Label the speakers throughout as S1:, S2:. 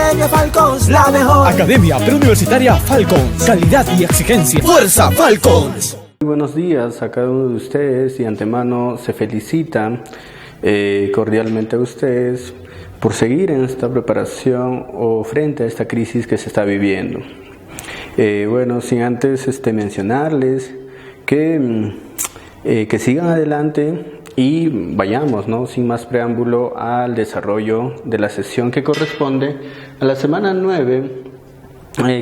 S1: Academia Falcons, la mejor.
S2: Academia Preuniversitaria Falcons. Calidad y exigencia. ¡Fuerza Falcons!
S3: Muy buenos días a cada uno de ustedes y de antemano se felicita cordialmente a ustedes por seguir en esta preparación o frente a esta crisis que se está viviendo. Bueno, sin antes mencionarles que sigan adelante y vayamos, ¿no?, sin más preámbulo, al desarrollo de la sesión que corresponde a la semana 9,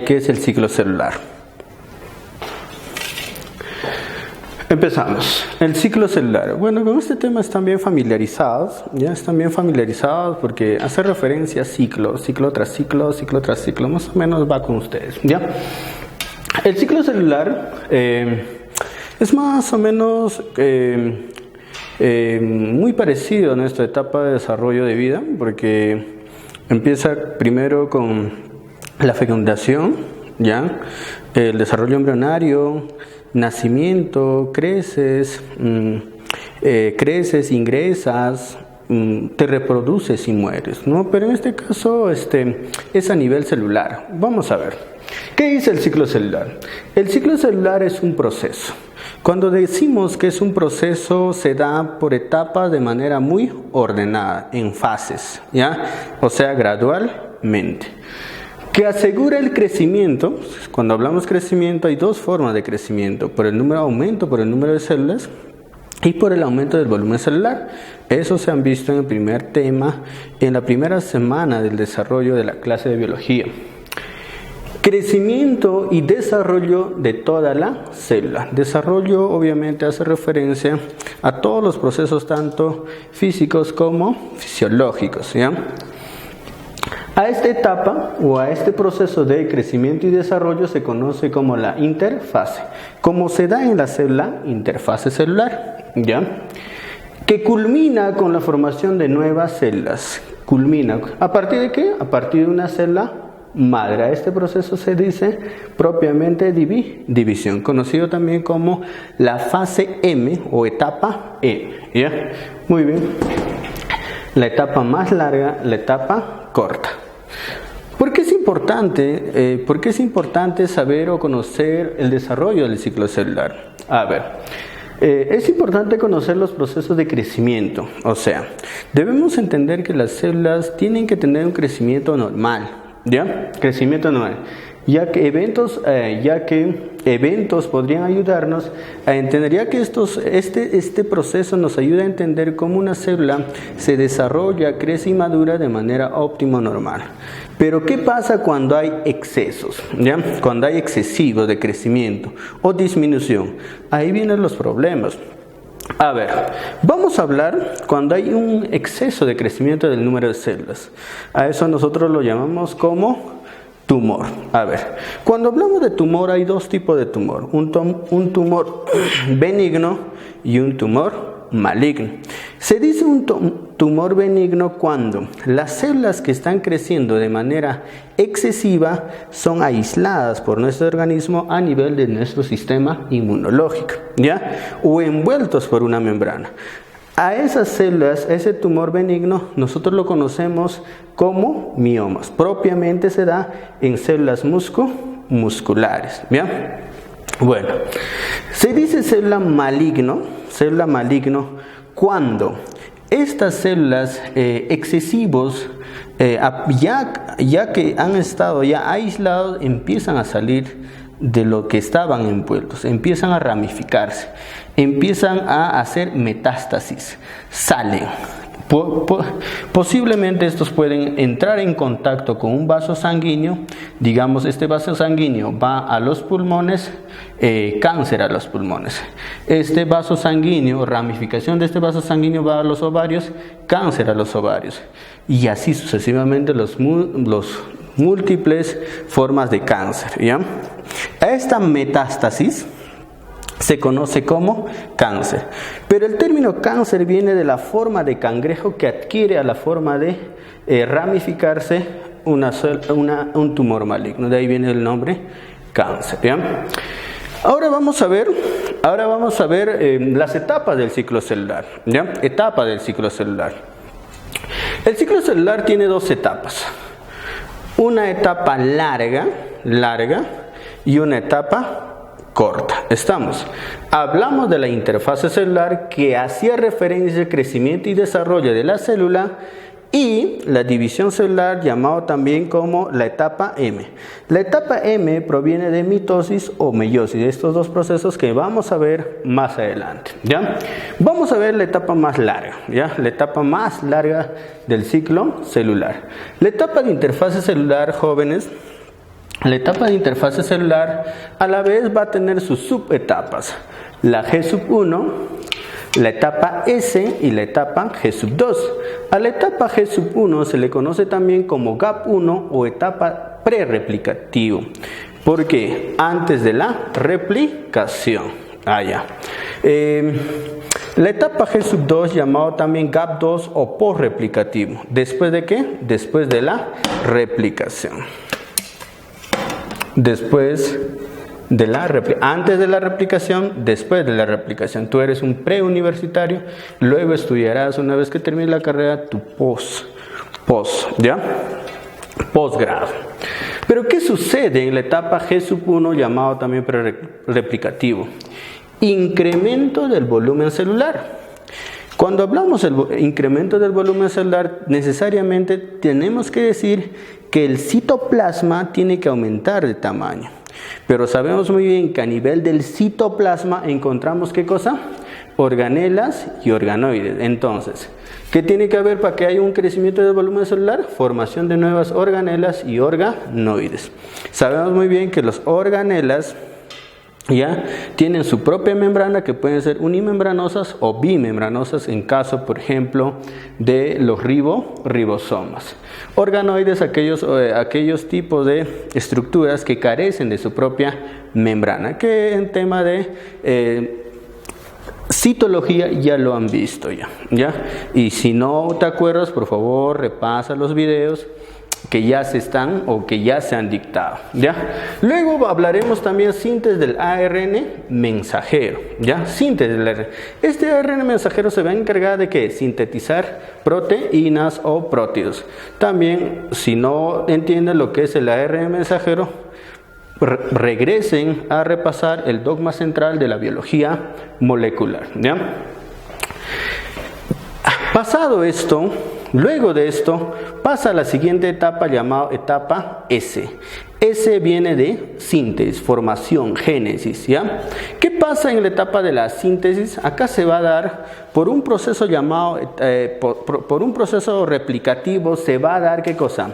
S3: que es el ciclo celular. Empezamos. El ciclo celular. Bueno, con este tema están bien familiarizados, porque hace referencia a ciclo tras ciclo, más o menos va con ustedes, ¿ya? El ciclo celular es más o menos muy parecido a nuestra etapa de desarrollo de vida, porque empieza primero con la fecundación, ¿ya? El desarrollo embrionario, nacimiento, creces, ingresas, te reproduces y mueres, ¿no? Pero en este caso es a nivel celular. Vamos a ver. ¿Qué dice el ciclo celular? El ciclo celular es un proceso. Cuando decimos que es un proceso, se da por etapas de manera muy ordenada, en fases, ¿ya? O sea, gradualmente. Que asegura el crecimiento. Cuando hablamos crecimiento, hay dos formas de crecimiento: por el aumento por el número de células y por el aumento del volumen celular. Eso se han visto en el primer tema, en la primera semana del desarrollo de la clase de biología. Crecimiento y desarrollo de toda la célula. Desarrollo obviamente hace referencia a todos los procesos, tanto físicos como fisiológicos, ¿ya? A esta etapa o a este proceso de crecimiento y desarrollo se conoce como la interfase, como se da en la célula, interfase celular, ¿ya? Que culmina con la formación de nuevas células. Culmina, ¿a partir de qué? A partir de una célula madre. A este proceso se dice propiamente división, conocido también como la fase M o etapa M, ¿ya? Muy bien. La etapa más larga, la etapa corta. ¿Por qué es importante saber o conocer el desarrollo del ciclo celular? A ver, es importante conocer los procesos de crecimiento. O sea, debemos entender que las células tienen que tener un crecimiento normal, ¿ya? Crecimiento normal. Ya que eventos podrían ayudarnos a entender, ya que este proceso nos ayuda a entender cómo una célula se desarrolla, crece y madura de manera óptima normal. Pero ¿qué pasa cuando hay excesos? ¿Ya? Cuando hay excesivos de crecimiento o disminución. Ahí vienen los problemas. A ver, vamos a hablar cuando hay un exceso de crecimiento del número de células. A eso nosotros lo llamamos como tumor. A ver, cuando hablamos de tumor hay dos tipos de tumor: un tumor benigno y un tumor maligno. Se dice un tumor benigno cuando las células que están creciendo de manera excesiva son aisladas por nuestro organismo a nivel de nuestro sistema inmunológico, ¿ya? O envueltos por una membrana. A esas células, ese tumor benigno, nosotros lo conocemos como miomas. Propiamente se da en células musculares, ¿ya? Bueno, se dice célula maligno cuando estas células excesivos, ya que han estado ya aislados, empiezan a salir de lo que estaban envueltos, empiezan a ramificarse, empiezan a hacer metástasis, salen. Posiblemente estos pueden entrar en contacto con un vaso sanguíneo. Digamos, este vaso sanguíneo va a los pulmones, cáncer a los pulmones. Este vaso sanguíneo, ramificación de este vaso sanguíneo va a los ovarios, cáncer a los ovarios. Y así sucesivamente los múltiples formas de cáncer, ¿ya? Esta metástasis se conoce como cáncer. Pero el término cáncer viene de la forma de cangrejo que adquiere a la forma de ramificarse un tumor maligno. De ahí viene el nombre cáncer, ¿ya? Ahora vamos a ver las etapas del ciclo celular, ¿ya? Etapa del ciclo celular. El ciclo celular tiene dos etapas. una etapa larga y una etapa corta. Hablamos de la interfase celular que hacía referencia al crecimiento y desarrollo de la célula y la división celular llamado también como la etapa M. La etapa M proviene de mitosis o meiosis, de estos dos procesos que vamos a ver más adelante, ¿ya? Vamos a ver la etapa más larga, ¿ya? La etapa más larga del ciclo celular. La etapa de interfase celular, jóvenes, la etapa de interfase celular a la vez va a tener sus subetapas, la G1, la etapa S y la etapa G2. A la etapa G1 se le conoce también como GAP1 o etapa prereplicativo, porque antes de la replicación. La etapa G2 llamado también GAP2 o postreplicativo. ¿Después de qué? Después de la replicación. Antes de la replicación, después de la replicación. Tú eres un preuniversitario, luego estudiarás una vez que termines la carrera tu posgrado. Pero ¿qué sucede en la etapa G1 llamado también prereplicativo? Incremento del volumen celular. Cuando hablamos del incremento del volumen celular, necesariamente tenemos que decir que el citoplasma tiene que aumentar de tamaño. Pero sabemos muy bien que a nivel del citoplasma encontramos ¿qué cosa? Organelas y organoides. Entonces, ¿qué tiene que haber para que haya un crecimiento del volumen celular? Formación de nuevas organelas y organoides. Sabemos muy bien que los organelas ya tienen su propia membrana que pueden ser unimembranosas o bimembranosas en caso, por ejemplo, de los ribosomas. Organoides, aquellos tipos de estructuras que carecen de su propia membrana, que en tema de citología ya lo han visto ya. Y si no te acuerdas, por favor, repasa los videos que ya se están o que ya se han dictado, ¿ya? Luego hablaremos también síntesis del ARN mensajero, ¿ya? Síntesis del ARN. Este ARN mensajero se va a encargar de ¿qué? Sintetizar proteínas o prótidos. También, si no entienden lo que es el ARN mensajero, regresen a repasar el dogma central de la biología molecular, ¿ya? Pasado esto, luego de esto, pasa a la siguiente etapa llamada etapa S. S viene de síntesis, formación, génesis, ¿ya? ¿Qué pasa en la etapa de la síntesis? Acá se va a dar por un proceso llamado, por un proceso replicativo, se va a dar ¿qué cosa?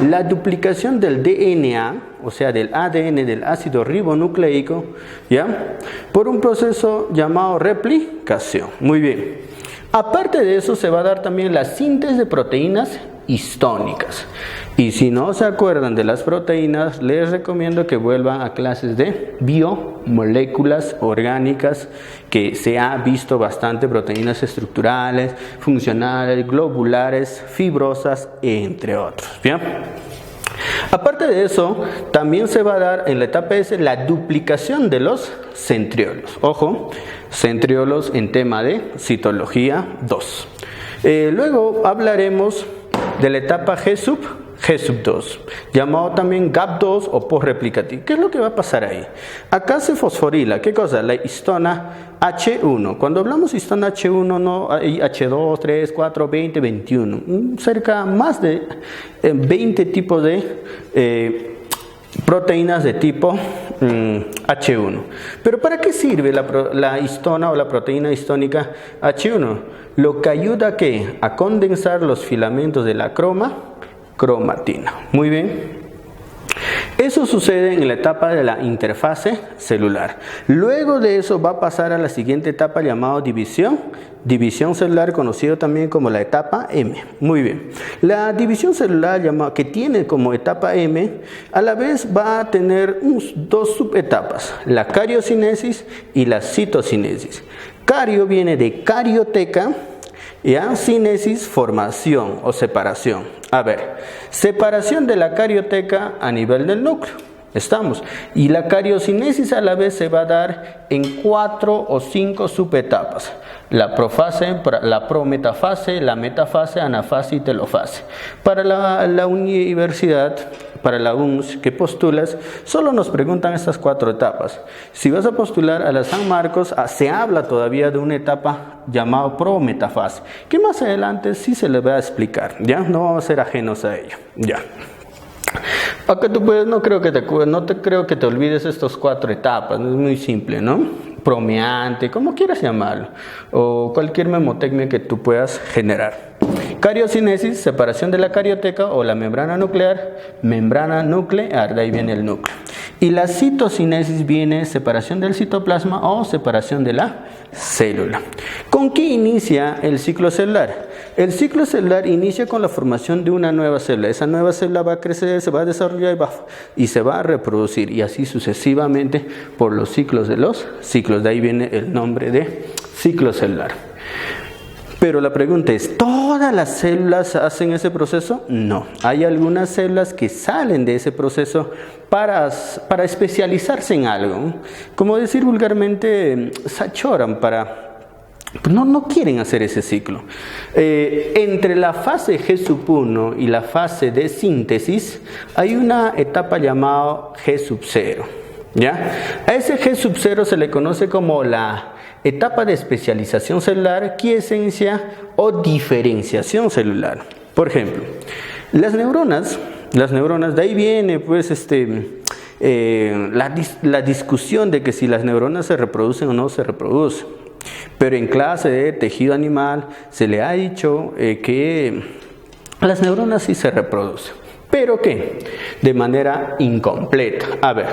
S3: La duplicación del DNA, o sea, del ADN, del ácido ribonucleico, ¿ya? Por un proceso llamado replicación. Muy bien. Aparte de eso, se va a dar también la síntesis de proteínas histónicas. Y si no se acuerdan de las proteínas, les recomiendo que vuelvan a clases de biomoléculas orgánicas, que se ha visto bastante proteínas estructurales, funcionales, globulares, fibrosas, entre otros. ¿Bien? Aparte de eso, también se va a dar en la etapa S la duplicación de los centriolos. Ojo, centriolos en tema de citología 2. Luego hablaremos de la etapa G2, llamado también GAP2 o postreplicativo. ¿Qué es lo que va a pasar ahí? Acá se fosforila, ¿qué cosa? La histona H1. Cuando hablamos de histona H1, no hay H2, 3, 4, 20, 21. Cerca más de 20 tipos de proteínas de tipo H1. ¿Pero para qué sirve la histona o la proteína histónica H1? Lo que ayuda a ¿qué? A condensar los filamentos de la cromatina. Muy bien. Eso sucede en la etapa de la interfase celular. Luego de eso va a pasar a la siguiente etapa llamada división celular, conocido también como la etapa M. Muy bien. La división celular que tiene como etapa M, a la vez va a tener dos subetapas, la cariocinesis y la citocinesis. Cario viene de carioteca, y cinesis, formación o separación. A ver, separación de la carioteca a nivel del núcleo. Estamos. Y la cariocinesis a la vez se va a dar en 4 o 5 subetapas. La profase, la prometafase, la metafase, anafase y telofase. Para la universidad, para la UNS que postulas, solo nos preguntan estas 4 etapas. Si vas a postular a la San Marcos, se habla todavía de una etapa llamada prometafase, que más adelante sí se les va a explicar, ¿ya? No vamos a ser ajenos a ello, ¿ya? Acá tú puedes, no creo que te olvides estas 4 etapas, es muy simple, ¿no? Promeante, como quieras llamarlo, o cualquier memotecnia que tú puedas generar. Cariocinesis, separación de la carioteca o la membrana nuclear, de ahí viene el núcleo. Y la citocinesis viene separación del citoplasma o separación de la célula. ¿Con qué inicia el ciclo celular? El ciclo celular inicia con la formación de una nueva célula. Esa nueva célula va a crecer, se va a desarrollar y se va a reproducir, y así sucesivamente por los ciclos de los ciclos. De ahí viene el nombre de ciclo celular. Pero la pregunta es, ¿todas las células hacen ese proceso? No. Hay algunas células que salen de ese proceso para especializarse en algo. Como decir vulgarmente, se achoran no quieren hacer ese ciclo. Entre la fase G1 y la fase de síntesis hay una etapa llamada G0. ¿Ya? A ese G0 se le conoce como la etapa de especialización celular, quiescencia o diferenciación celular. Por ejemplo, las neuronas, de ahí viene pues la discusión de que si las neuronas se reproducen o no se reproducen. Pero en clase de tejido animal se le ha dicho que las neuronas sí se reproducen. ¿Pero qué? De manera incompleta. A ver,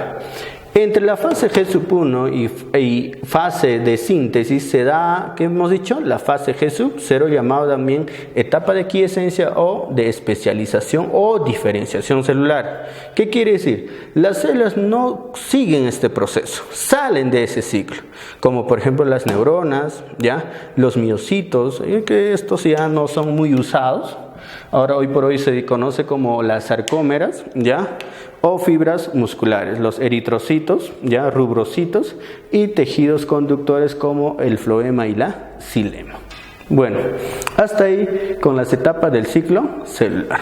S3: entre la fase G1 y fase de síntesis se da, ¿qué hemos dicho? La fase G0, llamado también etapa de quiescencia o de especialización o diferenciación celular. ¿Qué quiere decir? Las células no siguen este proceso, salen de ese ciclo, como por ejemplo las neuronas, ¿ya? Los miocitos, que estos ya no son muy usados. Ahora hoy por hoy se conoce como las sarcómeras, ¿ya? O fibras musculares, los eritrocitos, ¿ya? Rubrocitos y tejidos conductores como el floema y la xilema. Bueno, hasta ahí con las etapas del ciclo celular.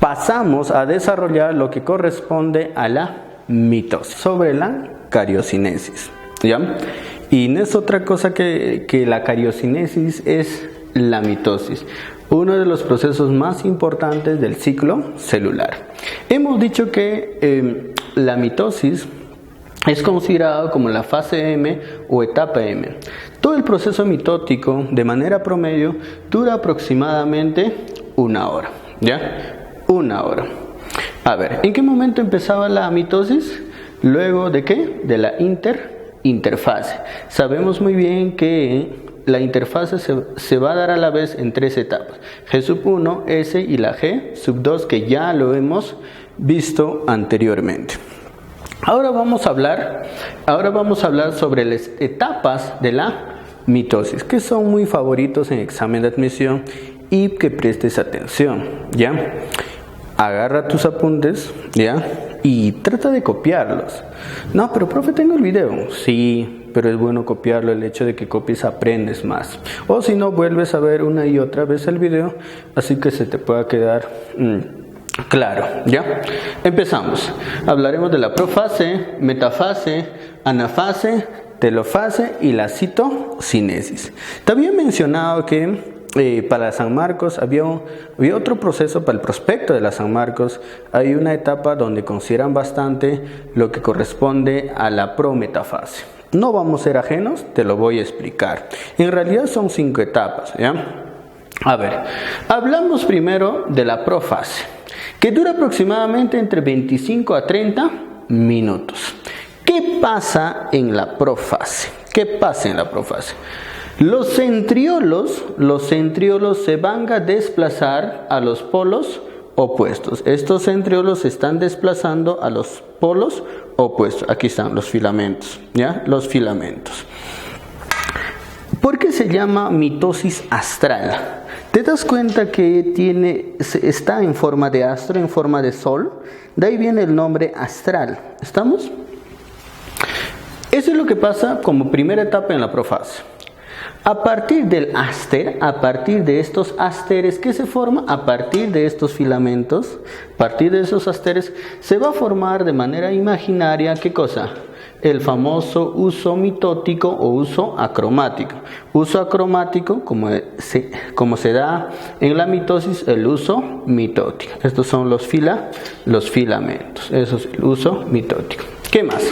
S3: Pasamos a desarrollar lo que corresponde a la mitosis, sobre la cariocinesis, ¿ya? Y no es otra cosa que la cariocinesis es la mitosis, uno de los procesos más importantes del ciclo celular. Hemos dicho que la mitosis es considerado como la fase M o etapa M. Todo el proceso mitótico, de manera promedio, dura aproximadamente 1 hora, ¿ya? 1 hora. A ver, ¿en qué momento empezaba la mitosis? Luego de ¿qué? De la interfase. Sabemos muy bien que la interfase se va a dar a la vez en 3 etapas, G1, S y la G2, que ya lo hemos visto anteriormente. Ahora vamos a hablar sobre las etapas de la mitosis, que son muy favoritos en examen de admisión y que prestes atención, ¿ya? Agarra tus apuntes, ¿ya? Y trata de copiarlos. No, pero profe, tengo el video. Sí, pero es bueno copiarlo, el hecho de que copies aprendes más. O si no, vuelves a ver una y otra vez el video, así que se te pueda quedar claro, ¿ya? Empezamos. Hablaremos de la profase, metafase, anafase, telofase y la citocinesis. Te había mencionado que para San Marcos había otro proceso. Para el prospecto de la San Marcos hay una etapa donde consideran bastante lo que corresponde a la prometafase. No vamos a ser ajenos, te lo voy a explicar. En realidad son 5 etapas, ¿ya? A ver, hablamos primero de la profase, que dura aproximadamente entre 25 a 30 minutos. ¿Qué pasa en la profase? Los centriolos se van a desplazar a los polos opuestos. Estos centriolos se están desplazando a los polos opuestos. Aquí están los filamentos, ¿ya? Los filamentos. ¿Por qué se llama mitosis astral? ¿Te das cuenta que está en forma de astro, en forma de sol? De ahí viene el nombre astral. ¿Estamos? Eso es lo que pasa como primera etapa en la profase. A partir del áster, a partir de estos ásteres que se forman, a partir de estos filamentos, a partir de esos ásteres, se va a formar de manera imaginaria, ¿qué cosa? El famoso uso mitótico o uso acromático. Uso acromático, como se da en la mitosis, el uso mitótico. Estos son los filamentos. Eso es el uso mitótico. ¿Qué más?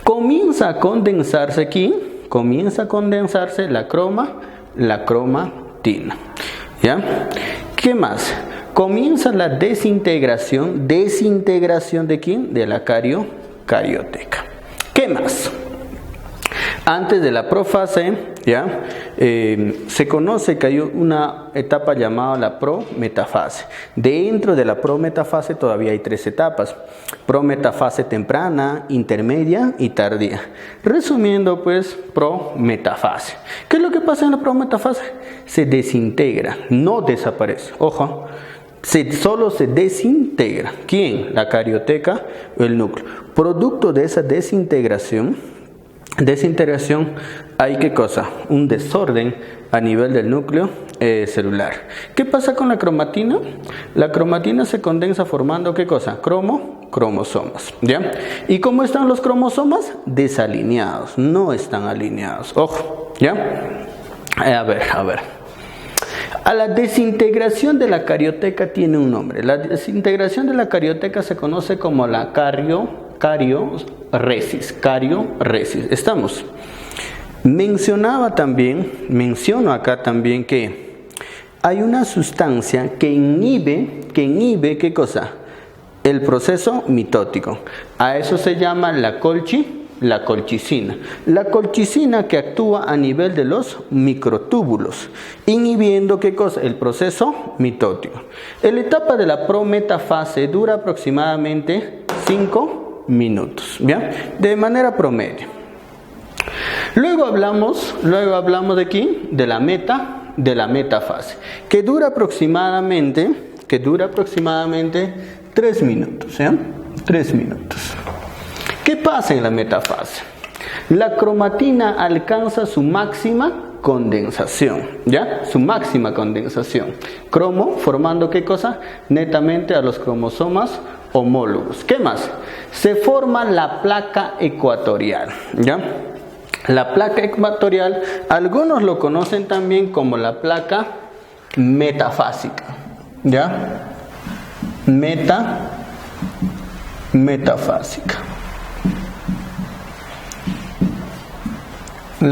S3: Comienza a condensarse aquí. Comienza a condensarse la cromatina. ¿Ya? ¿Qué más? Comienza la desintegración. ¿Desintegración de quién? De la carioteca. ¿Qué más? Antes de la profase, ¿ya? Se conoce que hay una etapa llamada la prometafase. Dentro de la prometafase todavía hay 3 etapas: prometafase temprana, intermedia y tardía. Resumiendo, pues, prometafase. ¿Qué es lo que pasa en la prometafase? Se desintegra, no desaparece. Ojo, solo se desintegra. ¿Quién? La carioteca o el núcleo. Producto de esa desintegración, hay ¿qué cosa? Un desorden a nivel del núcleo celular. ¿Qué pasa con la cromatina? La cromatina se condensa formando ¿qué cosa? Cromosomas. ¿Ya? ¿Y cómo están los cromosomas? Desalineados, no están alineados. Ojo, ¿ya? A ver. A la desintegración de la carioteca tiene un nombre. La desintegración de la carioteca se conoce como la carioresis. ¿Estamos? Menciono acá también que hay una sustancia que inhibe ¿qué cosa? El proceso mitótico. A eso se llama la colchicina. La colchicina que actúa a nivel de los microtúbulos, inhibiendo ¿qué cosa? El proceso mitótico. La etapa de la prometafase dura aproximadamente 5 minutos, ¿bien? De manera promedio. Luego hablamos de quién? De la metafase, que dura aproximadamente 3 minutos, ¿ya? 3 minutos. ¿Qué pasa en la metafase? La cromatina alcanza su máxima condensación, ¿ya? Su máxima condensación. Cromo formando ¿qué cosa? Netamente a los cromosomas homólogos. ¿Qué más? Se forma la placa ecuatorial, ¿ya? La placa ecuatorial, algunos lo conocen también como la placa metafásica, ¿ya? Metafásica.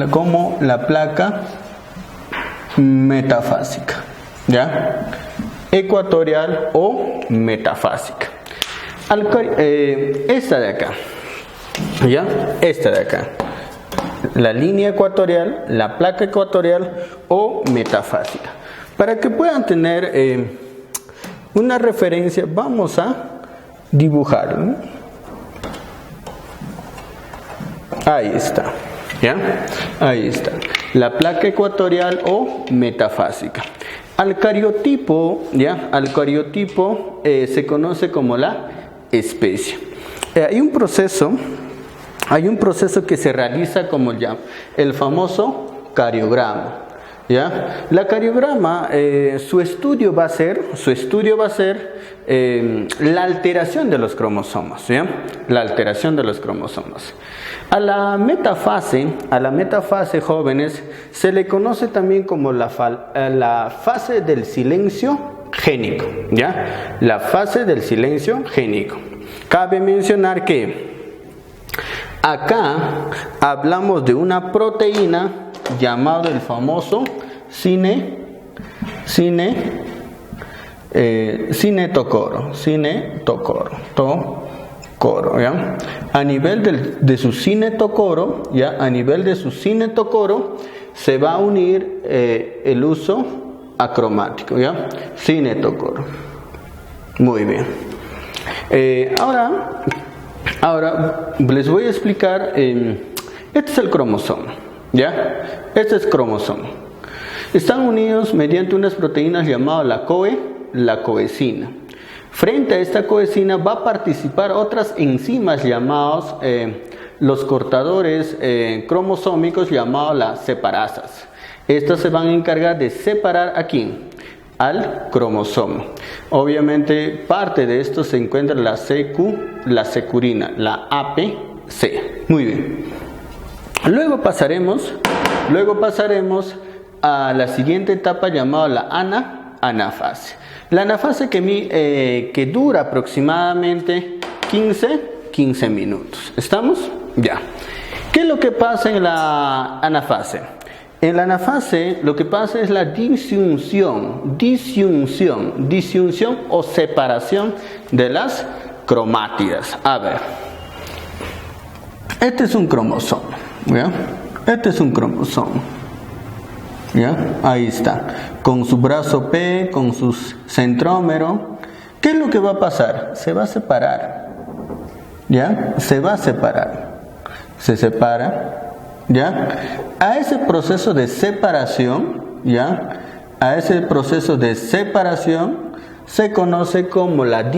S3: Como la placa metafásica, ¿ya? Ecuatorial o metafásica. Esta de acá, ¿ya? Esta de acá. La línea ecuatorial, la placa ecuatorial o metafásica. Para que puedan tener una referencia, vamos a dibujar, ¿no? Ahí está, ¿ya? Ahí está. La placa ecuatorial o metafásica. Al cariotipo, ¿ya? Al cariotipo se conoce como la especie. Hay un proceso que se realiza como el famoso cariograma, ¿ya? La cariograma, su estudio va a ser la alteración de los cromosomas, ¿ya? La alteración de los cromosomas. A la metafase, jóvenes, se le conoce también como la fase del silencio génico, ¿ya? La fase del silencio génico. Cabe mencionar que acá hablamos de una proteína llamado el famoso cinetocoro, ¿ya? A nivel de su cinetocoro, ¿ya? A nivel de su cinetocoro se va a unir el uso acromático, ¿ya? Cinetocoro. Muy bien. Ahora les voy a explicar. Este es el cromosoma, ¿ya? Este es cromosoma. Están unidos mediante unas proteínas llamadas la coenzima. Frente a esta coenzima va a participar otras enzimas llamadas los cortadores cromosómicos llamados las separasas. Estas se van a encargar de separar aquí al cromosoma. Obviamente parte de esto se encuentra la securina, la APC. Muy bien. Luego pasaremos a la siguiente etapa llamada la anafase. La anafase que dura aproximadamente 15 minutos. ¿Estamos? Ya. ¿Qué es lo que pasa en la anafase? En la anafase lo que pasa es la disyunción o separación de las cromátidas. A ver, este es un cromosoma, ¿ya? Este es un cromosoma, ¿ya? Ahí está, con su brazo P, con su centrómero. ¿Qué es lo que va a pasar? Se va a separar, ¿ya? Se va a separar, se separa. ¿Ya? A ese proceso de separación, ¿ya? A ese proceso de separación se conoce como la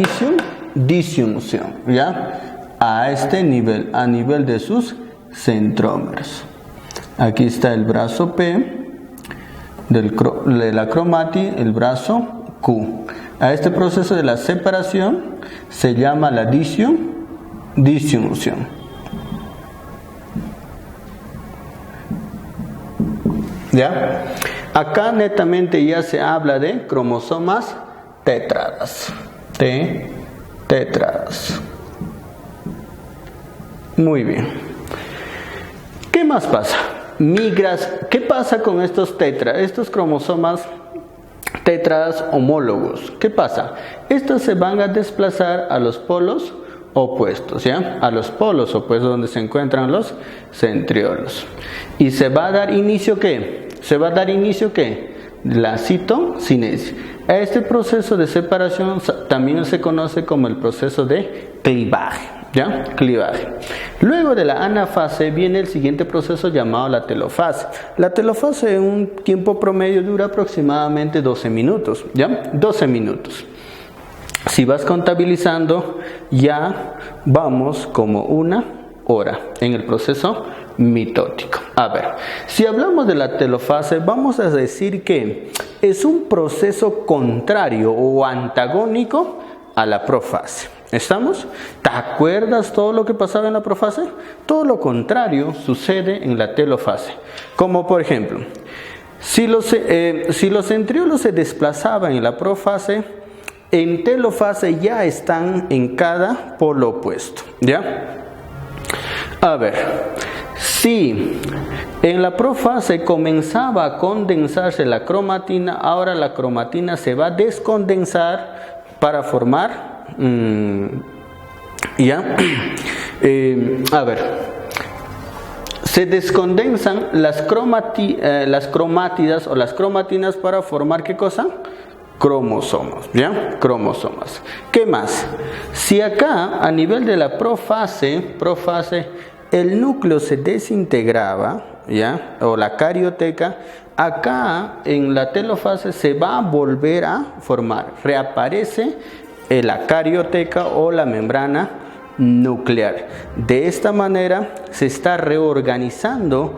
S3: disyunción, ¿ya? A este nivel, a nivel de sus centrómeros. Aquí está el brazo P de la cromática, el brazo Q. A este proceso de la separación se llama la disyunción. ¿Ya? Acá netamente ya se habla de cromosomas tétradas. Tétradas. Muy bien. ¿Qué más pasa? ¿Qué pasa con estos cromosomas tétradas homólogos? ¿Qué pasa? Estos se van a desplazar a los polos opuestos, ¿ya? A los polos opuestos donde se encuentran los centriolos. Y se va a dar inicio ¿qué? La citocinesis. Este proceso de separación también se conoce como el proceso de clivaje, ¿ya? Clivaje. Luego de la anafase viene el siguiente proceso llamado la telofase. La telofase en un tiempo promedio dura aproximadamente 12 minutos, ¿ya? 12 minutos. Si vas contabilizando, ya vamos como 1 hora en el proceso mitótico. A ver, si hablamos de la telofase, vamos a decir que es un proceso contrario o antagónico a la profase. ¿Estamos? ¿Te acuerdas todo lo que pasaba en la profase? Todo lo contrario sucede en la telofase. Como por ejemplo, si los centriolos se desplazaban en la profase, en telofase ya están en cada polo opuesto, ¿ya? A ver, si en la profase comenzaba a condensarse la cromatina, ahora la cromatina se va a descondensar para formar, ¿ya? A ver, se descondensan las cromátidas o las cromatinas para formar ¿qué cosa? Cromosomas, ¿ya? Cromosomas. ¿Qué más? Si acá a nivel de la profase el núcleo se desintegraba, ¿ya? O la carioteca, acá en la telofase se va a volver a formar, reaparece la carioteca o la membrana nuclear. De esta manera se está reorganizando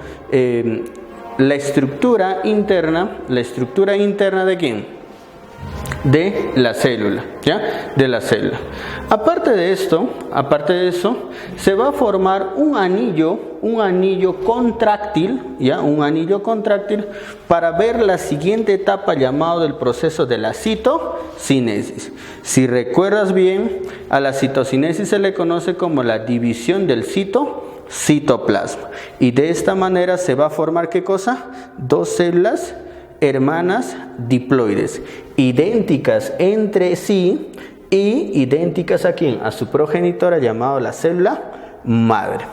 S3: la estructura interna ¿de quién? De la célula, ¿ya? De la célula. Aparte de eso, se va a formar un anillo contráctil, ¿ya? Un anillo contráctil para ver la siguiente etapa llamado del proceso de la citocinesis. Si recuerdas bien, a la citocinesis se le conoce como la división del citoplasma. Y de esta manera se va a formar ¿qué cosa? 2 células hermanas diploides, idénticas entre sí y idénticas ¿a quién? A su progenitora llamada la célula madre.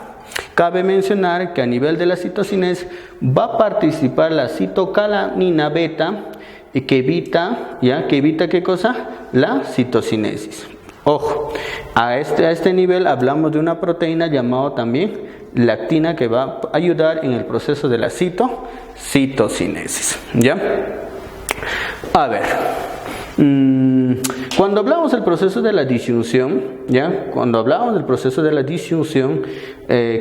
S3: Cabe mencionar que a nivel de la citocinesis va a participar la citocalamina beta que evita ¿qué cosa? La citocinesis. Ojo, A este nivel hablamos de una proteína llamada también lactina, que va a ayudar en el proceso de la citocinesis. ¿Ya? A ver, cuando hablamos del proceso de la disyunción,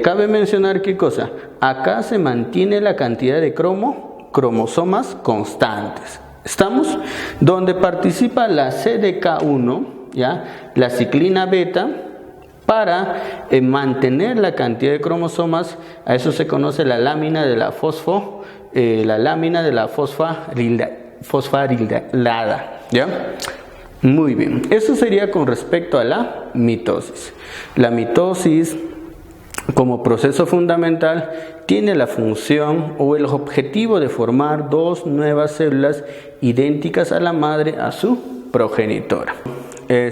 S3: cabe mencionar qué cosa. Acá se mantiene la cantidad de cromosomas constantes. ¿Estamos? Donde participa la CDK1, ¿ya? La ciclina beta, para mantener la cantidad de cromosomas. A eso se conoce la lámina de la fosforilada, ¿ya? Muy bien, eso sería con respecto a la mitosis. La mitosis, como proceso fundamental, tiene la función o el objetivo de formar dos nuevas células idénticas a la madre, a su progenitora.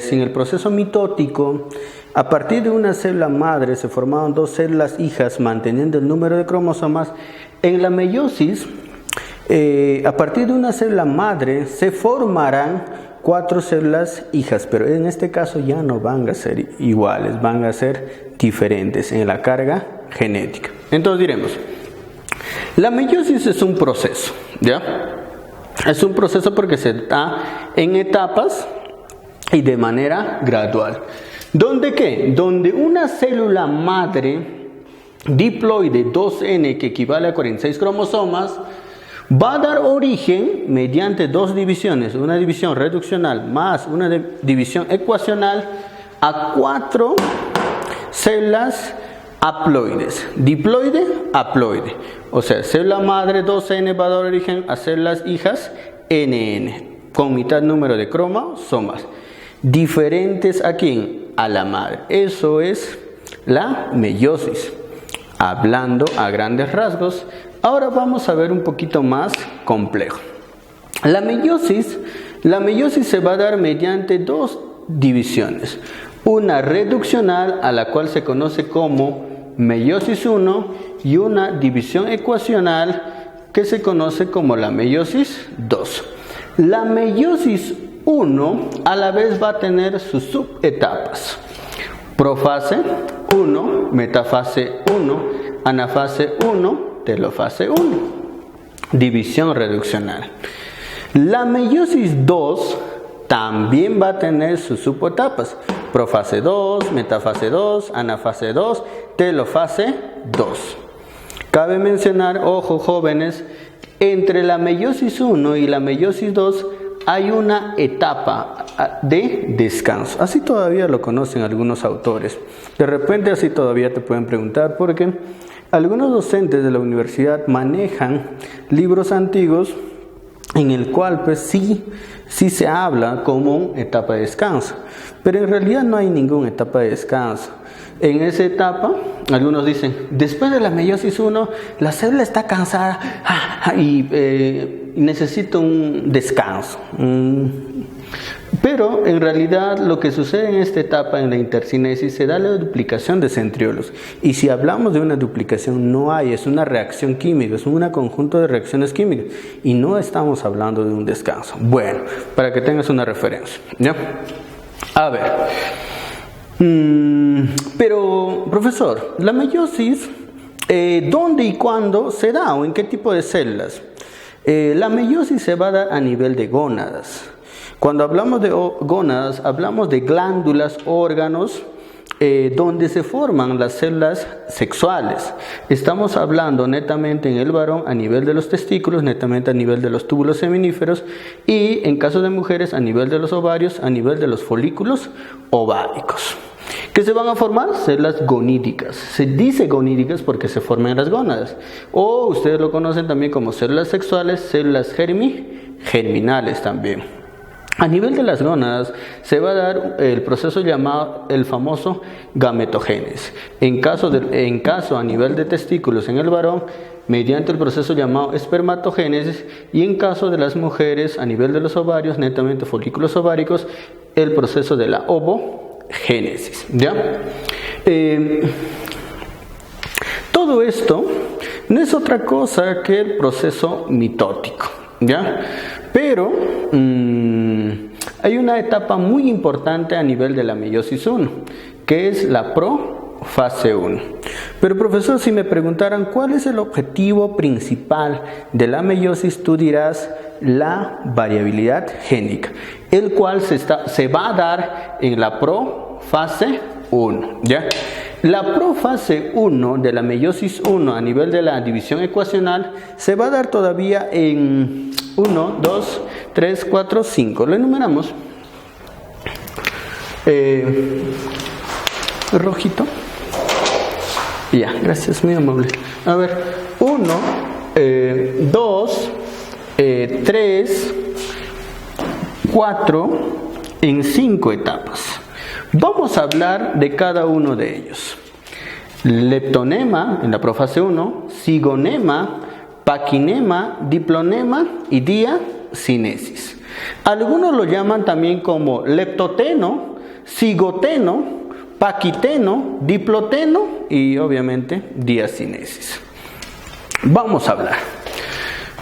S3: Sin el proceso mitótico, a partir de una célula madre se formaron dos células hijas manteniendo el número de cromosomas. En la meiosis, a partir de una célula madre se formarán 4 células hijas, pero en este caso ya no van a ser iguales, van a ser diferentes en la carga genética. Entonces diremos, la meiosis es un proceso, ¿ya? Es un proceso porque se da en etapas y de manera gradual. ¿Dónde qué? Donde una célula madre diploide 2N, que equivale a 46 cromosomas, va a dar origen mediante dos divisiones, una división reduccional más una división ecuacional, a 4 células haploides, diploide, haploide. O sea, célula madre 2N va a dar origen a células hijas NN, con mitad número de cromosomas, diferentes a quién, a la madre. Eso es la meiosis, hablando a grandes rasgos. Ahora vamos a ver un poquito más complejo. La meiosis se va a dar mediante dos divisiones. Una reduccional, a la cual se conoce como meiosis 1, y una división ecuacional que se conoce como la meiosis 2. La meiosis 1 a la vez va a tener sus subetapas: profase 1, metafase 1, anafase 1, telofase 1, división reduccional. La meiosis 2 también va a tener sus subetapas: profase 2, metafase 2, anafase 2, telofase 2. Cabe mencionar, ojo jóvenes, entre la meiosis 1 y la meiosis 2 hay una etapa de descanso. Así todavía lo conocen algunos autores. De repente así todavía te pueden preguntar, porque algunos docentes de la universidad manejan libros antiguos en el cual pues sí se habla como etapa de descanso, pero en realidad no hay ninguna etapa de descanso. En esa etapa, algunos dicen, después de la meiosis 1, la célula está cansada y necesita un descanso. Pero en realidad lo que sucede en esta etapa, en la intercinesis, se da la duplicación de centriolos. Y si hablamos de una duplicación, no hay, es una reacción química, es un conjunto de reacciones químicas. Y no estamos hablando de un descanso. Bueno, para que tengas una referencia, ¿ya? A ver. Pero, profesor, la meiosis, ¿dónde y cuándo se da o en qué tipo de células? La meiosis se va a dar a nivel de gónadas. Cuando hablamos de gónadas, hablamos de glándulas, órganos, donde se forman las células sexuales. Estamos hablando netamente en el varón a nivel de los testículos, netamente a nivel de los túbulos seminíferos, y en caso de mujeres a nivel de los ovarios, a nivel de los folículos ováricos. ¿Qué se van a formar? Células gonídicas. Se dice gonídicas porque se forman en las gónadas. O ustedes lo conocen también como células sexuales, células germinales también. A nivel de las gónadas se va a dar el proceso llamado el famoso gametogénesis. En caso a nivel de testículos en el varón, mediante el proceso llamado espermatogénesis, y en caso de las mujeres a nivel de los ovarios, netamente folículos ováricos, el proceso de la ovogénesis. ¿Ya? Todo esto no es otra cosa que el proceso mitótico, ¿ya? Pero hay una etapa muy importante a nivel de la meiosis 1, que es la profase 1. Pero profesor, si me preguntaran cuál es el objetivo principal de la meiosis, tú dirás la variabilidad génica, el cual se va a dar en la profase 1, ¿ya? La profase 1 de la meiosis 1 a nivel de la división ecuacional se va a dar todavía en 1, 2, 3, 4, 5. Lo enumeramos. Rojito. Ya, gracias, muy amable. A ver, 1, 2, 3, 4, en 5 etapas. Vamos a hablar de cada uno de ellos. Leptonema en la profase 1, cigonema, paquinema, diplonema y diacinesis. Algunos lo llaman también como leptoteno, cigoteno, paquiteno, diploteno y obviamente diacinesis. Vamos a hablar.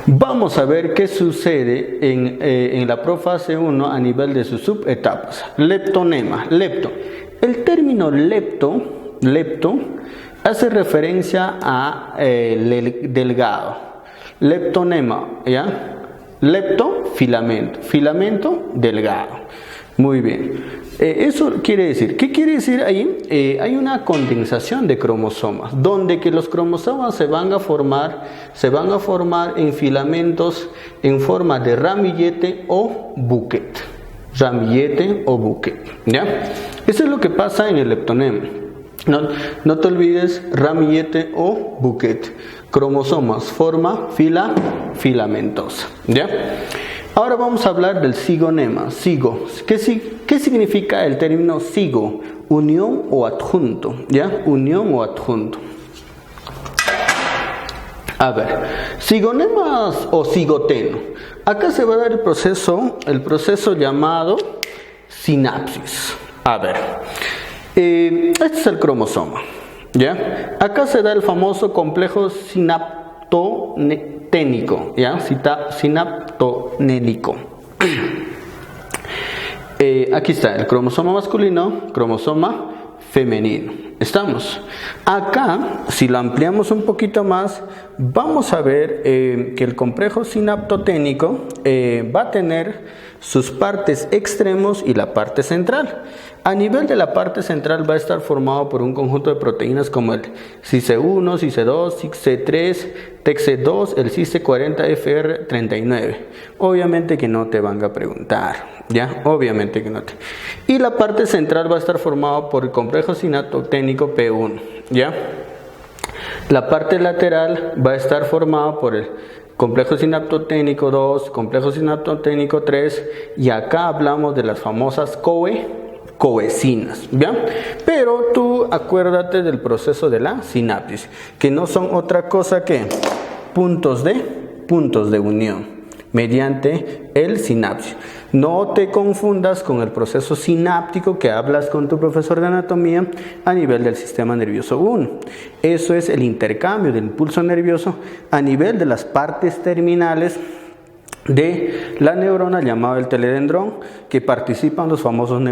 S3: Vamos a ver qué sucede en la profase 1 a nivel de sus subetapas. Leptonema, lepto. El término lepto hace referencia a delgado. Leptonema, ¿ya? Lepto, filamento, delgado. Muy bien. Eso quiere decir, ¿qué quiere decir ahí? Hay una condensación de cromosomas, donde que los cromosomas se van a formar en filamentos en forma de ramillete o buquet. ¿Ya? Eso es lo que pasa en el leptonema. No te olvides, ramillete o buquet. Cromosomas, forma filamentosa. ¿Ya? Ahora vamos a hablar del cigonema. Cigo. ¿Qué significa el término cigo? Unión o adjunto. ¿Ya? Unión o adjunto. A ver, cigonemas o cigoteno. Acá se va a dar el proceso llamado sinapsis. A ver, este es el cromosoma. ¿Ya? Acá se da el famoso complejo sinaptoténico, ¿ya? Sinaptonénico. Aquí está el cromosoma masculino, cromosoma femenino. ¿Estamos? Acá, si lo ampliamos un poquito más, vamos a ver que el complejo sinaptoténico va a tener sus partes extremos y la parte central. A nivel de la parte central va a estar formado por un conjunto de proteínas como el CIC1, CIC2, CIC3, TEC2, el CIC40FR39. Obviamente que no te van a preguntar, ¿ya? Obviamente que no te. Y la parte central va a estar formada por el complejo sinaptoténico P1, ¿ya? La parte lateral va a estar formada por el complejo sinaptoténico 2, complejo sinaptoténico 3, y acá hablamos de las famosas coecinas, ¿ya? Pero tú acuérdate del proceso de la sinapsis, que no son otra cosa que puntos de unión mediante el sinapsis. No te confundas con el proceso sináptico que hablas con tu profesor de anatomía a nivel del sistema nervioso 1. Eso es el intercambio del impulso nervioso a nivel de las partes terminales de la neurona, llamado el teledendrón, que participan los famosos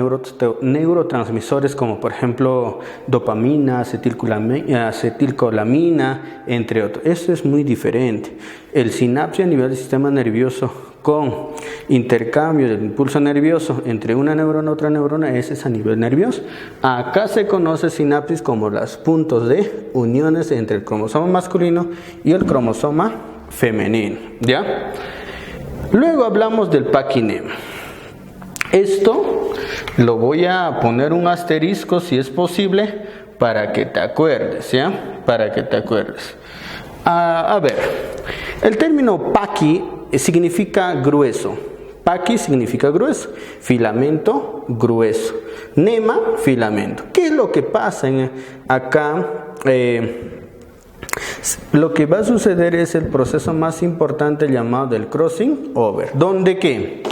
S3: neurotransmisores como por ejemplo dopamina, acetilcolamina, entre otros. Esto es muy diferente. El sinapsis a nivel del sistema nervioso con intercambio del impulso nervioso entre una neurona y otra neurona, ese es a nivel nervioso. Acá se conoce sinapsis como los puntos de uniones entre el cromosoma masculino y el cromosoma femenino, ¿ya? Luego hablamos del paquinema. Esto lo voy a poner un asterisco si es posible para que te acuerdes, ¿ya? Para que te acuerdes. A ver, el término paqui significa grueso. Paqui significa grueso. Filamento, grueso. Nema, filamento. ¿Qué es lo que pasa acá? Lo que va a suceder es el proceso más importante llamado del crossing over. ¿Dónde qué?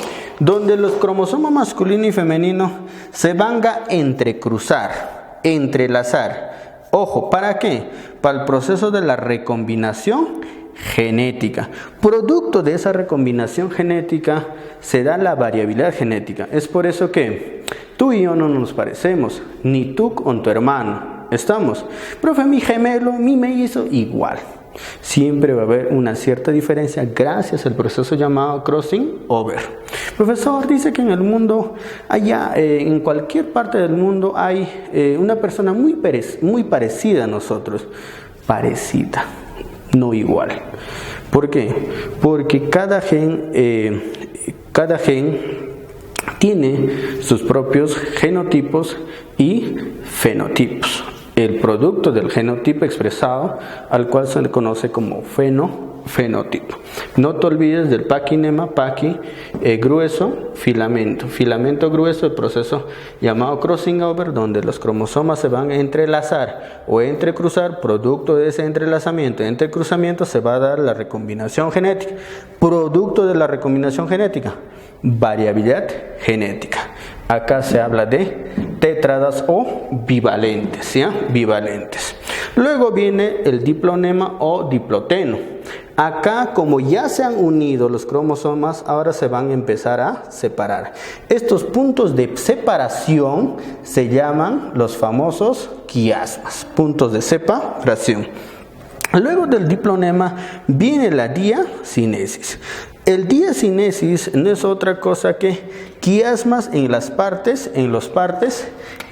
S3: Donde los cromosomas masculino y femenino se van a entrecruzar, entrelazar. Ojo, ¿para qué? Para el proceso de la recombinación genética. Producto de esa recombinación genética se da la variabilidad genética. Es por eso que tú y yo no nos parecemos, ni tú con tu hermano. ¿Estamos? Profe, mi gemelo, mi mellizo, igual. Siempre va a haber una cierta diferencia gracias al proceso llamado crossing over. Profesor, dice que en el mundo, allá en cualquier parte del mundo hay una persona muy parecida a nosotros. Parecida, no igual. ¿Por qué? Porque cada gen tiene sus propios genotipos y fenotipos. El producto del genotipo expresado, al cual se le conoce como fenotipo. No te olvides del paquinema, grueso, filamento. Filamento grueso, el proceso llamado crossing over, donde los cromosomas se van a entrelazar o entrecruzar. Producto de ese entrelazamiento, entrecruzamiento, se va a dar la recombinación genética. Producto de la recombinación genética, variabilidad genética. Acá se habla de tétradas o bivalentes, ¿ya? Bivalentes. Luego viene el diplonema o diploteno. Acá, como ya se han unido los cromosomas, ahora se van a empezar a separar. Estos puntos de separación se llaman los famosos quiasmas, puntos de separación. Luego del diplonema viene la diacinesis. El diacinesis no es otra cosa que quiasmas en los partes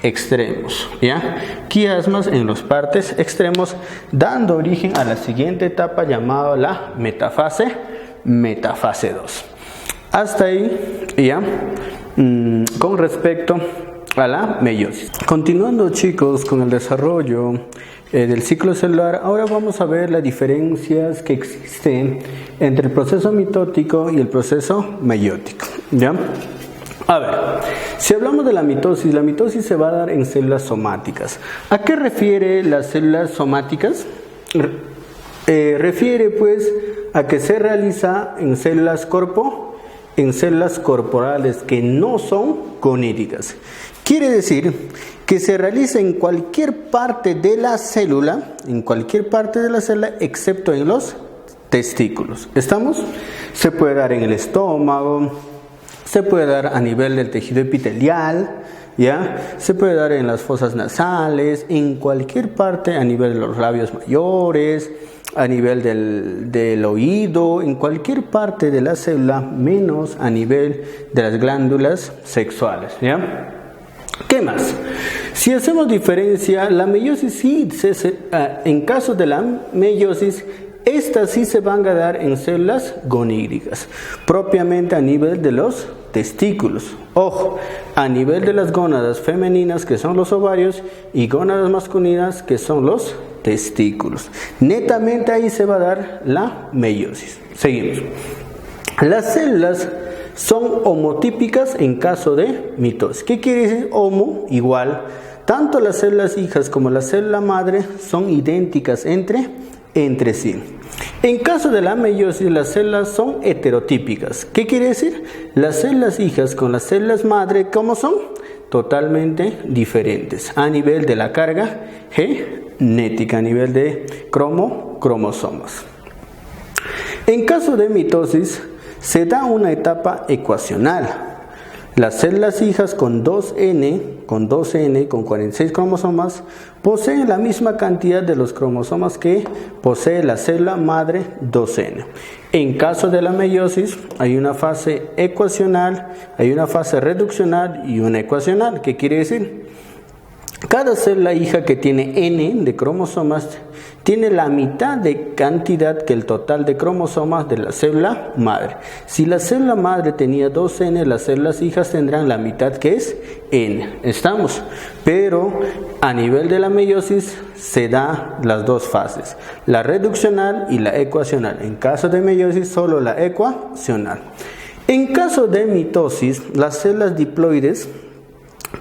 S3: extremos, ¿ya? Quiasmas en los partes extremos, dando origen a la siguiente etapa llamada la metafase 2. Hasta ahí, ¿ya? Con respecto a la meiosis. Continuando, chicos, con el desarrollo del ciclo celular, ahora vamos a ver las diferencias que existen entre el proceso mitótico y el proceso meiótico, ¿ya? A ver, si hablamos de la mitosis se va a dar en células somáticas. ¿A qué refiere las células somáticas? Refiere pues a que se realiza en células corporales que no son gonídicas. Quiere decir que se realiza en cualquier parte de la célula, excepto en los testículos. ¿Estamos? Se puede dar en el estómago, se puede dar a nivel del tejido epitelial, ¿ya? Se puede dar en las fosas nasales, en cualquier parte, a nivel de los labios mayores, a nivel del oído, en cualquier parte de la célula, menos a nivel de las glándulas sexuales, ¿ya? ¿Qué más? Si hacemos diferencia, la meiosis sí, en caso de la meiosis, estas sí se van a dar en células gonídicas, propiamente a nivel de los testículos. Ojo, a nivel de las gónadas femeninas, que son los ovarios, y gónadas masculinas, que son los testículos. Netamente ahí se va a dar la meiosis. Seguimos. Las células son homotípicas en caso de mitosis. ¿Qué quiere decir homo? Igual. Tanto las células hijas como la célula madre son idénticas entre sí. En caso de la meiosis, las células son heterotípicas. ¿Qué quiere decir? Las células hijas con las células madre, ¿cómo son? Totalmente diferentes a nivel de la carga genética, a nivel de cromosomas. En caso de mitosis, se da una etapa ecuacional. Las células hijas con 2N, con 46 cromosomas, poseen la misma cantidad de los cromosomas que posee la célula madre 2N. En caso de la meiosis, hay una fase ecuacional, hay una fase reduccional y una ecuacional. ¿Qué quiere decir? Cada célula hija que tiene N de cromosomas tiene la mitad de cantidad que el total de cromosomas de la célula madre. Si la célula madre tenía 2N, las células hijas tendrán la mitad, que es N. ¿Estamos? Pero a nivel de la meiosis se da las dos fases, la reduccional y la ecuacional. En caso de meiosis, solo la ecuacional. En caso de mitosis, las células diploides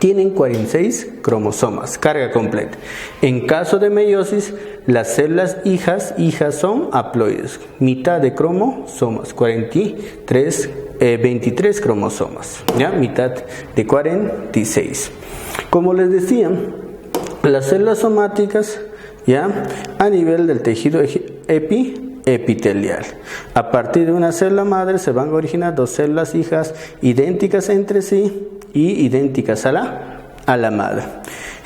S3: tienen 46 cromosomas, carga completa. En caso de meiosis, las células hijas son haploides, mitad de cromosomas, 23 cromosomas, ¿ya? Mitad de 46. Como les decía, las células somáticas, ¿ya? A nivel del tejido epitelial. A partir de una célula madre se van a originar dos células hijas idénticas entre sí y idénticas a la madre.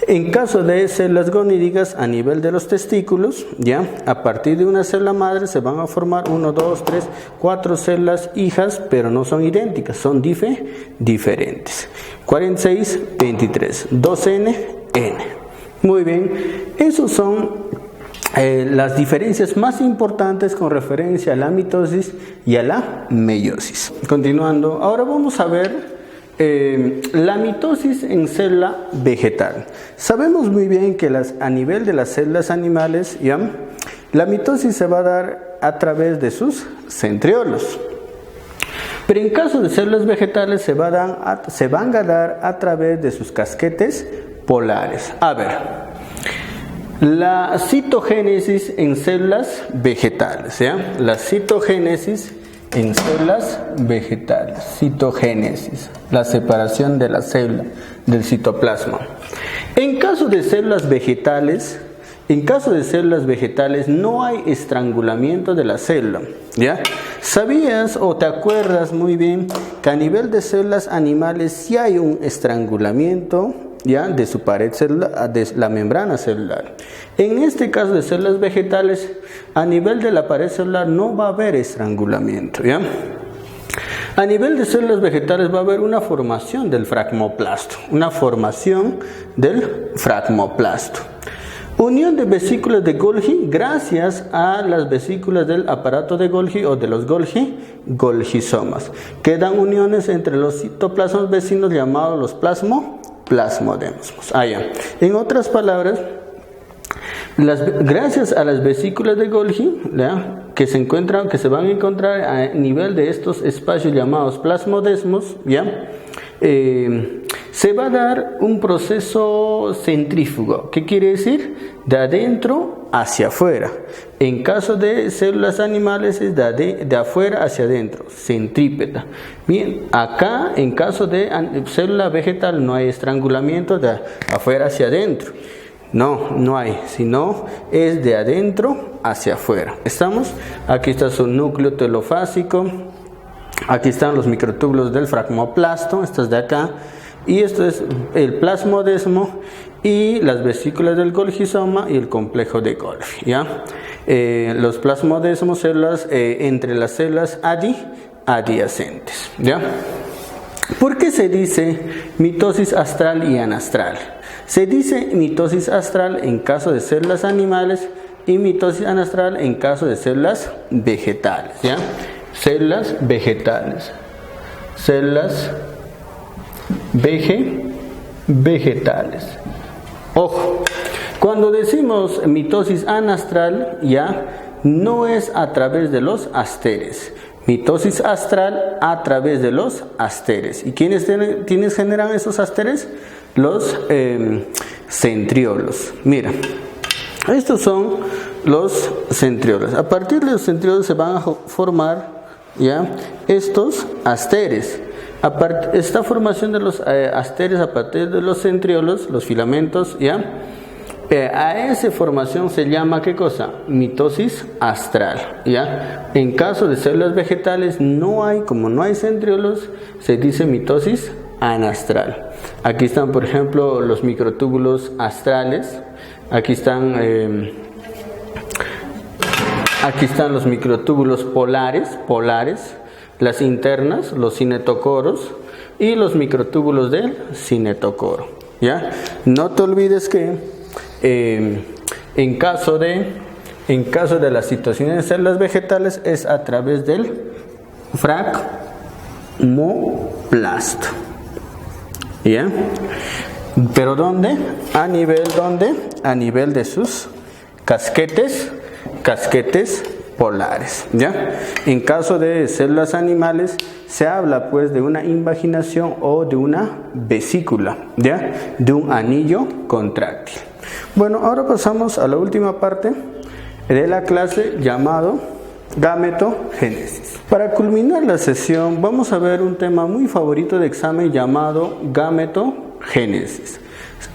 S3: En caso de células gonídicas a nivel de los testículos, ya, a partir de una célula madre se van a formar 1, 2, 3, 4 células hijas, pero no son idénticas, son diferentes. 46, 23, 2N, N. Muy bien, esos son las diferencias más importantes con referencia a la mitosis y a la meiosis. Continuando, ahora vamos a ver la mitosis en célula vegetal. Sabemos muy bien que a nivel de las células animales, ¿ya?, la mitosis se va a dar a través de sus centriolos. Pero en caso de células vegetales se van a dar a través de sus casquetes polares. A ver, la citogénesis en células vegetales, ¿ya? La citogénesis en células vegetales, citogénesis, la separación de la célula del citoplasma. En caso de células vegetales, no hay estrangulamiento de la célula, ¿ya? ¿Sabías o te acuerdas muy bien que a nivel de células animales sí hay un estrangulamiento, ya, de su pared celular, de la membrana celular? En este caso de células vegetales, a nivel de la pared celular no va a haber estrangulamiento, ¿ya? A nivel de células vegetales va a haber una formación del fragmoplasto, Unión de vesículas de Golgi gracias a las vesículas del aparato de Golgi o de los golgisomas. Quedan uniones entre los citoplasmas vecinos llamados los plasmodesmos. En otras palabras, gracias a las vesículas de Golgi, ¿ya?, que se van a encontrar a nivel de estos espacios llamados plasmodesmos, ¿ya?, se va a dar un proceso centrífugo. ¿Qué quiere decir? De adentro hacia afuera. En caso de células animales es de afuera hacia adentro, centrípeta. Bien, acá en caso de célula vegetal no hay estrangulamiento de afuera hacia adentro. No hay, sino es de adentro hacia afuera. ¿Estamos? Aquí está su núcleo telofásico. Aquí están los microtúbulos del fragmoplasto, estos de acá. Y esto es el plasmodesmo y las vesículas del golgisoma y el complejo de Golgi, ¿ya? Los plasmodesmos, células entre las células adyacentes, ¿ya? ¿Por qué se dice mitosis astral y anastral? Se dice mitosis astral en caso de células animales y mitosis anastral en caso de células vegetales, ¿ya? Células vegetales. Vegetales. Ojo, cuando decimos mitosis anastral, ya no es a través de los asteres. Mitosis astral a través de los asteres. ¿Y quiénes generan esos asteres? Los centriolos. Mira, estos son los centriolos. A partir de los centriolos se van a formar, ya, estos asteres. Esta formación de los asteres a partir de los centriolos, los filamentos, ¿ya? A esa formación se llama, ¿qué cosa? Mitosis astral, ¿ya? En caso de células vegetales como no hay centriolos, se dice mitosis anastral. Aquí están, por ejemplo, los microtúbulos astrales. Aquí están los microtúbulos polares, las internas, los cinetocoros y los microtúbulos del cinetocoro, ¿ya? No te olvides que en caso de las situaciones de células vegetales es a través del fragmoplasto, ¿ya? Pero ¿dónde? A nivel de sus casquetes polares, ¿ya? En caso de células animales se habla pues de una invaginación o de una vesícula, ¿ya? De un anillo contráctil. Bueno, ahora pasamos a la última parte de la clase llamado gametogénesis. Para culminar la sesión vamos a ver un tema muy favorito de examen llamado gametogénesis.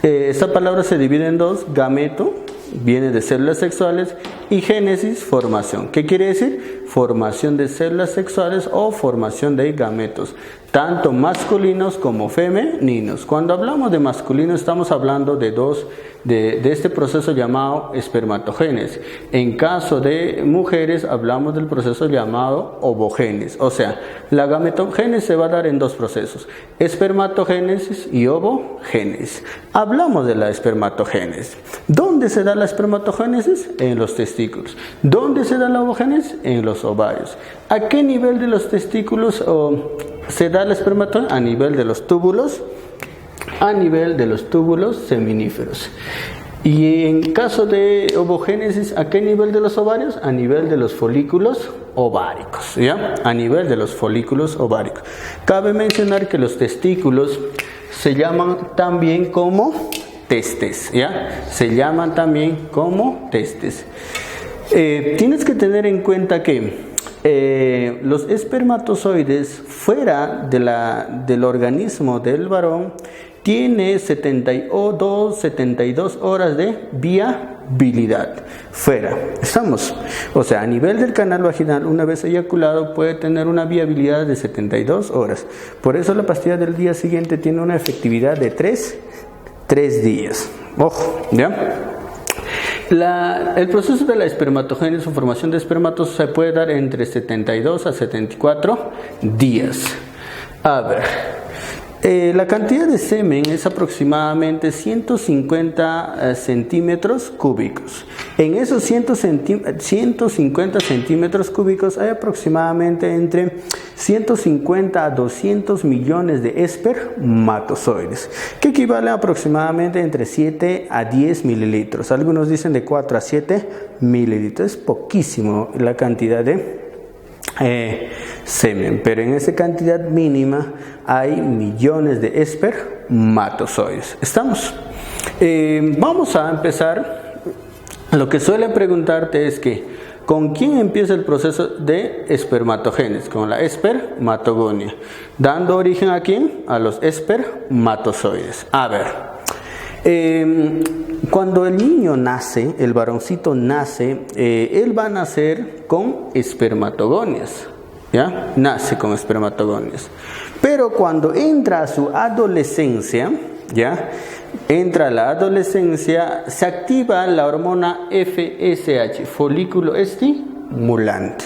S3: Esta palabra se divide en dos: gameto viene de células sexuales y génesis, formación. ¿Qué quiere decir? Formación de células sexuales o formación de gametos, tanto masculinos como femeninos. Cuando hablamos de masculino estamos hablando de este proceso llamado espermatogénesis. En caso de mujeres hablamos del proceso llamado ovogénesis. O sea, la gametogénesis se va a dar en dos procesos: espermatogénesis y ovogénesis. Hablamos de la espermatogénesis. ¿Dónde se da la espermatogénesis? En los testículos. ¿Dónde se da la ovogénesis? En los ovarios. ¿A qué nivel de los testículos se da la espermatogénesis? A nivel de los túbulos. A nivel de los túbulos seminíferos. Y en caso de ovogénesis, ¿a qué nivel de los ovarios? A nivel de los folículos ováricos, ¿ya? A nivel de los folículos ováricos. Cabe mencionar que los testículos se llaman también como testes, ¿ya? Se llaman también como testes. Tienes que tener en cuenta que los espermatozoides fuera del organismo del varón tiene 72 horas de viabilidad fuera. ¿Estamos? O sea, a nivel del canal vaginal, una vez eyaculado, puede tener una viabilidad de 72 horas. Por eso la pastilla del día siguiente tiene una efectividad de 3 días. Ojo, ¿ya? El proceso de la espermatogénesis o formación de espermatos se puede dar entre 72 a 74 días. A ver. La cantidad de semen es aproximadamente 150 centímetros cúbicos. En esos 150 centímetros cúbicos hay aproximadamente entre 150 a 200 millones de espermatozoides, que equivale a aproximadamente entre 7 a 10 mililitros. Algunos dicen de 4 a 7 mililitros. Es poquísimo la cantidad de semen, pero en esa cantidad mínima hay millones de espermatozoides. ¿Estamos? Vamos a empezar. Lo que suelen preguntarte es que ¿con quién empieza el proceso de espermatogénesis? Con la espermatogonia, dando origen ¿a quién? A los espermatozoides. A ver, cuando el niño nace, el varoncito nace, él va a nacer con espermatogonias, ¿ya? Nace con espermatogonias. Pero cuando entra a su adolescencia, ¿ya? Entra a la adolescencia, se activa la hormona FSH, folículo estimulante.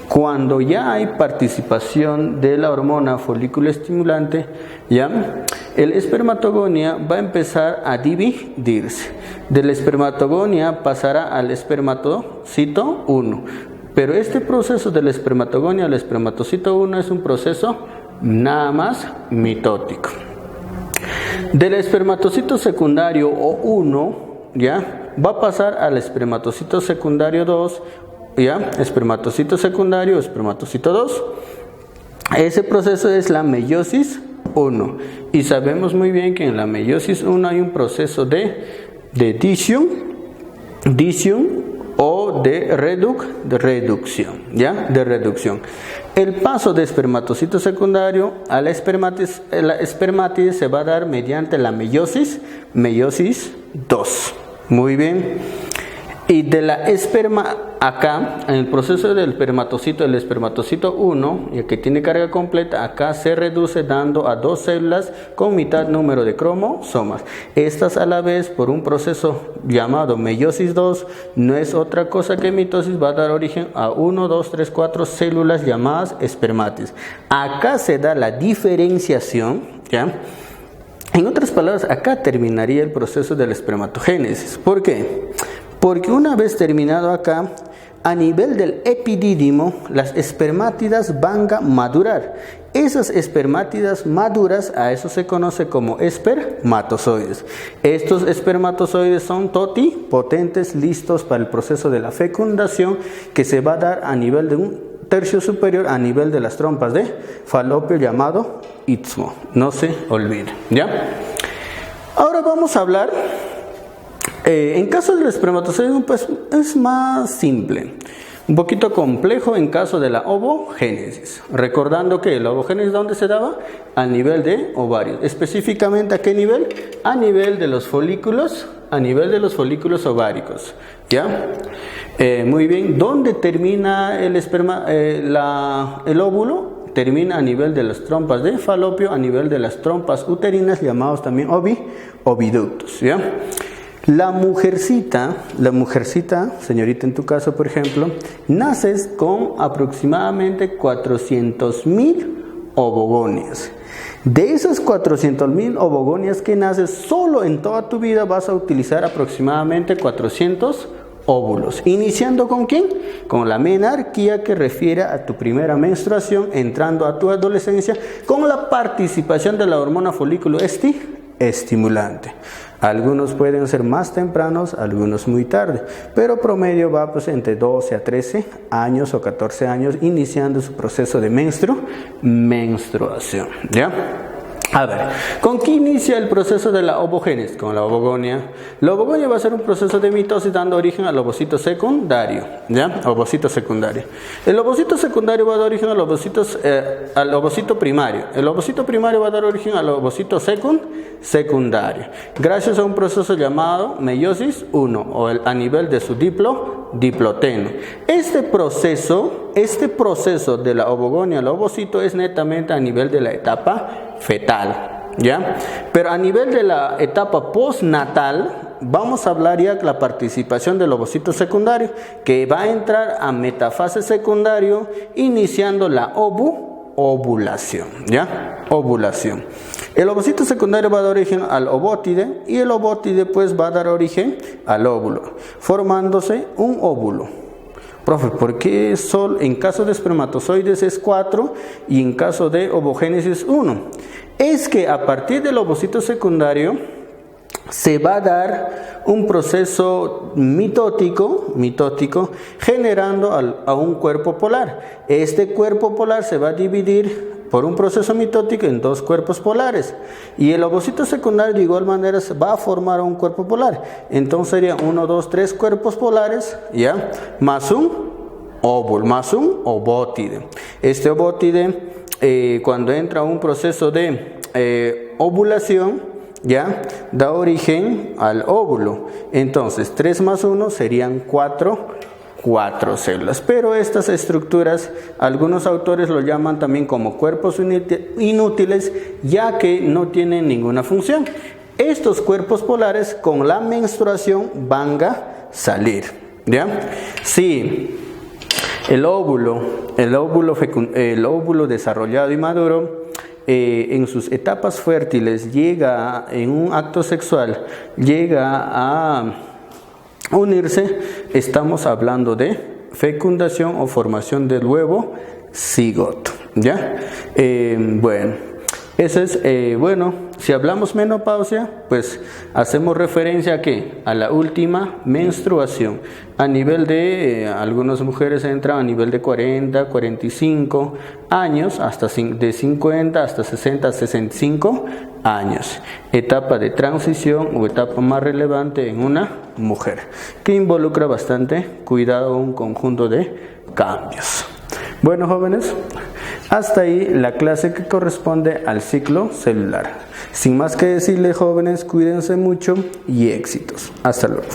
S3: Cuando ya hay participación de la hormona folículo estimulante, ¿ya? El espermatogonia va a empezar a dividirse. De la espermatogonia pasará al espermatocito 1. Pero este proceso de la espermatogonia al espermatocito 1 es un proceso nada más mitótico. Del espermatocito secundario o 1, ¿ya? Va a pasar al espermatocito secundario 2, ¿ya? Espermatocito secundario, espermatocito 2. Ese proceso es la meiosis 1. Y sabemos muy bien que en la meiosis 1 hay un proceso de disión o de reducción, ¿ya? De reducción. El paso de espermatocito secundario a la espermátide se va a dar mediante la meiosis 2. Muy bien. Y de la esperma acá, en el proceso del espermatocito, el espermatocito 1, ya que tiene carga completa, acá se reduce dando a 2 células con mitad número de cromosomas. Estas a la vez, por un proceso llamado meiosis 2, no es otra cosa que mitosis, va a dar origen a 1, 2, 3, 4 células llamadas espermátides. Acá se da la diferenciación, ¿ya? En otras palabras, acá terminaría el proceso de la espermatogénesis. ¿Por qué? Porque una vez terminado acá, a nivel del epidídimo, las espermátidas van a madurar. Esas espermátidas maduras, a eso se conoce como espermatozoides. Estos espermatozoides son totipotentes, listos para el proceso de la fecundación, que se va a dar a nivel de un tercio superior, a nivel de las trompas de falopio, llamado istmo. No se olvide, ¿ya? Ahora vamos a hablar. En caso del espermatozoide, pues es más simple. Un poquito complejo en caso de la ovogénesis. Recordando que la ovogénesis, ¿dónde se daba? A nivel de ovarios. Específicamente, ¿a qué nivel? A nivel de los folículos, ováricos. ¿Ya? Muy bien. ¿Dónde termina el esperma, el óvulo? Termina a nivel de las trompas de falopio, a nivel de las trompas uterinas, llamados también oviductos. ¿Ya? La mujercita, señorita, en tu caso, por ejemplo, naces con aproximadamente 400.000 ovogonias. De esas 400.000 ovogonias que naces, solo en toda tu vida vas a utilizar aproximadamente 400 óvulos. ¿Iniciando con quién? Con la menarquía, que refiere a tu primera menstruación, entrando a tu adolescencia, con la participación de la hormona folículo estimulante. Algunos pueden ser más tempranos, algunos muy tarde, pero promedio va pues entre 12 a 13 años o 14 años iniciando su proceso de menstruación. ¿Ya? A ver, ¿con qué inicia el proceso de la ovogénesis? Con la ovogonia. La ovogonia va a ser un proceso de mitosis dando origen al ovocito secundario. ¿Ya? Ovocito secundario. El ovocito secundario va a dar origen al ovocito primario. El ovocito primario va a dar origen al ovocito secundario. Gracias a un proceso llamado meiosis 1 o a nivel de su diploteno. Este proceso de la ovogonia al ovocito es netamente a nivel de la etapa fetal, ¿ya? Pero a nivel de la etapa postnatal vamos a hablar ya de la participación del ovocito secundario, que va a entrar a metafase secundario iniciando la ovulación, ¿ya? Ovulación. El ovocito secundario va a dar origen al ovótide y el ovótide pues va a dar origen al óvulo, formándose un óvulo. Profe, ¿por qué en caso de espermatozoides es 4 y en caso de ovogénesis 1? Es que a partir del ovocito secundario se va a dar un proceso mitótico generando a un cuerpo polar. Este cuerpo polar se va a dividir por un proceso mitótico en dos cuerpos polares, y el ovocito secundario de igual manera va a formar un cuerpo polar. Entonces sería 1, 2, 3 cuerpos polares, ¿ya? Más un óvulo, más un ovótide. Este ovótide, cuando entra a un proceso de ovulación, ¿ya? Da origen al óvulo. Entonces 3 más 1 serían 4 células, pero estas estructuras algunos autores lo llaman también como cuerpos inútiles, ya que no tienen ninguna función. Estos cuerpos polares con la menstruación van a salir, ¿ya? Si el óvulo desarrollado y maduro en sus etapas fértiles llega en un acto sexual, llega a unirse, estamos hablando de fecundación o formación del huevo cigoto, ¿ya? Bueno, eso es, si hablamos menopausia, pues hacemos referencia a ¿qué? A la última menstruación. A nivel de, algunas mujeres entran a nivel de 40, 45 años, de 50 hasta 60, 65 años. Etapa de transición o etapa más relevante en una mujer, que involucra bastante cuidado, un conjunto de cambios. Bueno, jóvenes, hasta ahí la clase que corresponde al ciclo celular. Sin más que decirles, jóvenes, cuídense mucho y éxitos. Hasta luego.